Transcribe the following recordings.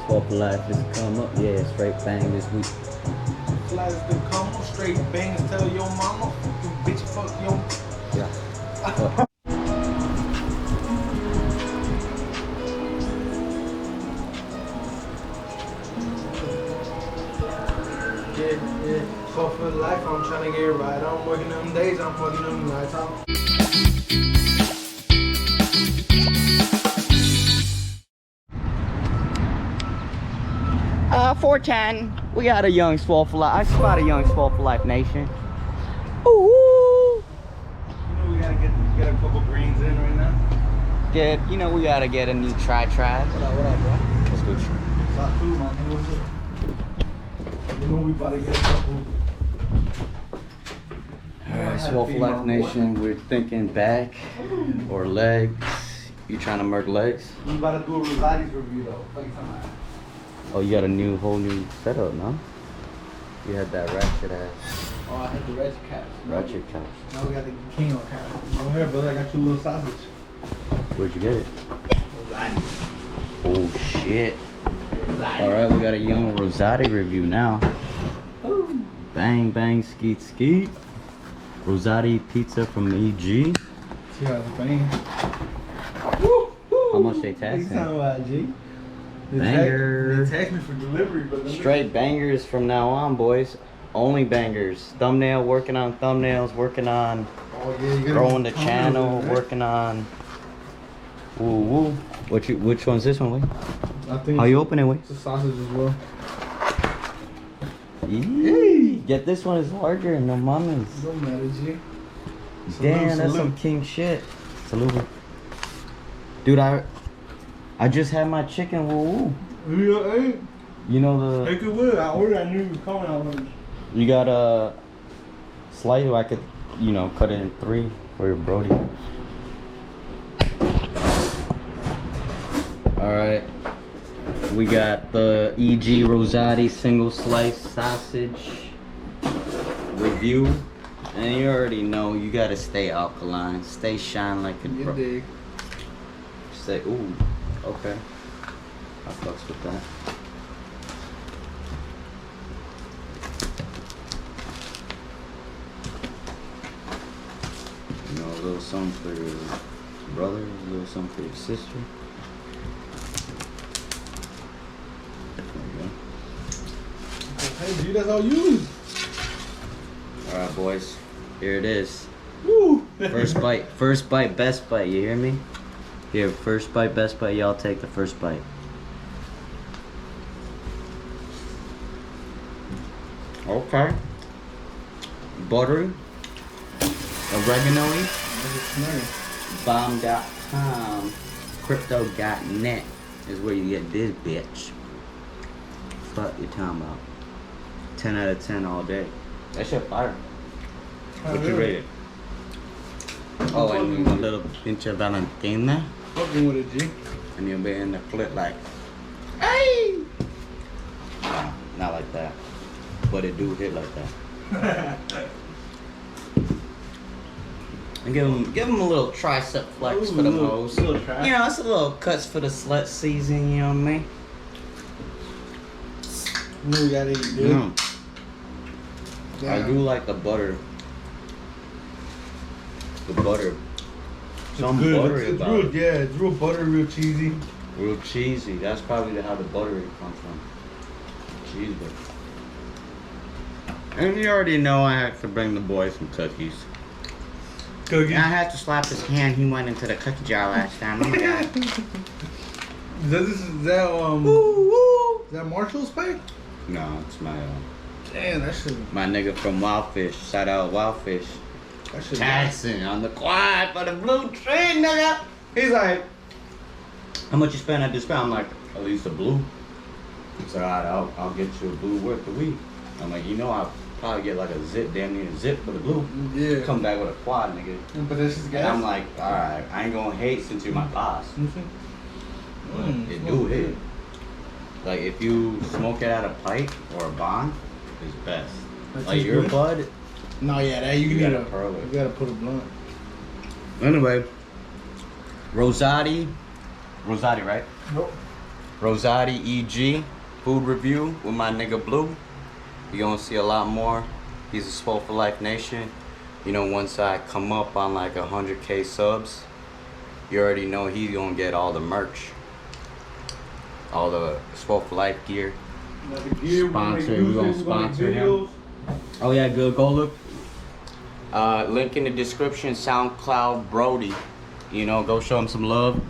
12 for life is come up. Yeah, straight bang this week. Flies to come straight bangs, tell your mama, bitch fuck your. Yeah. Yeah. So for life, I'm trying to get it right. I'm working them days, I'm working them nights. 410. We got a young swole for life. I spot a young swole for life nation. Ooh. You know we gotta get a couple greens in right now. We gotta get a new try. What up, bro? Let's go. Stop food, man. You know we about to get a couple. Alright, swole for life nation. We're thinking back or legs. You trying to merc legs? We about to do a Rosati's review though. Fuck you talking about? Oh, you got a whole new setup, no? You had that ratchet ass. Oh, I had the ratchet caps. Ratchet caps. Now we got the king on cap. Over here, brother. I got you a little sausage. Where'd you get it? Rosati. Oh shit. Rosati. Alright, we got a young Rosati review now. Ooh. Bang bang skeet skeet. Rosati pizza from EG. See how it's banging. How much they What you taxing? talking about, G? Banger. They text me for delivery, but Straight bangers from now on, boys. Only bangers. Thumbnail, working on thumbnails, working on oh, yeah, you growing the channel, working on woo woo. Which one's this one, Lee? I think How you open it, Lee? it's a sausage as well. Eee, get this one is larger, no mamas. Don't matter, G. Damn, that's some king shit. Salute. Dude, I just had my chicken woo woo. Yeah, hey. You know the Hey, good wood. I ordered. I knew you were coming out. you got a slice I could, cut it in 3 for your Brody. Alright. We got the EG Rosati single slice sausage review. And you already know you gotta stay alkaline. Stay shine like a You dig. Stay ooh, okay. I fucks with that. A little something for your brother, a little something for your sister. There you Hey, G, that's all you. go. Alright, boys. Here it is. Woo. First bite, best bite. You hear me? Here, first bite, best bite. Y'all take the first bite. Okay. Buttery. Oregano-y. Bomb.com. Crypto.net is where you get this bitch. Fuck you talking about. 10 out of 10 all day. That shit fire. What you rate it? Oh, and a little pinch of Valentina. Fucking with it, G. And you'll be in the clip like, hey! Nah, not like that. But it do hit like that. And give him a little tricep flex for the hoes. It's a little cuts for the slut season, you know what I mean? You know we gotta eat good. I do like the butter. The butter. Some buttery It's about real, it. yeah, it's real buttery, real cheesy. Real cheesy. That's probably how the buttery comes from. Cheese butter. And you already know I have to bring the boys some cookies. Cookies? And I had to slap his hand. He went into the cookie jar last time. Oh my god. Is that Marshall's pack? No, it's my Damn, that shit. my nigga from Wildfish. Shout out Wildfish. That shit. Taxing on the quad for the blue tree, nigga. He's like, how much you spend at this pound? I'm like, at least a blue. He's like, alright, I'll get you a blue worth a week. I'm like, I'll probably get like a zip, damn near a zip for the blue. Yeah. Come back with a quad, nigga. But this is gas. And I'm like, alright, I ain't gonna hate since you're my boss. It do hit. Like if you smoke it out of pipe or a bond, it's best. Like your bud. No, yeah, that you gotta curl it. You gotta put a blunt. Anyway, Rosati, right? Nope. Rosati EG food review with my nigga Blue. You're gonna see a lot more. He's a Swole for Life Nation. You know, once I come up on like 100K subs, you already know he's gonna get all the merch, all the Swole for Life gear. Sponsor, we're gonna sponsor him. Oh yeah, good. Go look. Link in the description. SoundCloud Brody. You know, go show him some love.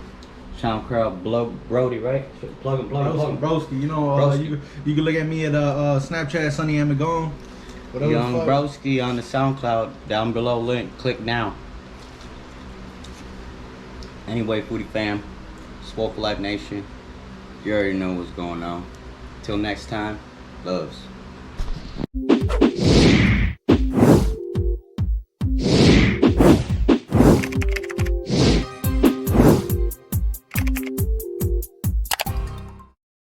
SoundCloud Brody, right? Plug him. Broski, you know, Broski. you can look at me at Snapchat, Sunny Amagone. Young Broski on the SoundCloud, down below link. Click now. Anyway, Foodie fam, Swole for Life Nation, you already know what's going on. Till next time, loves.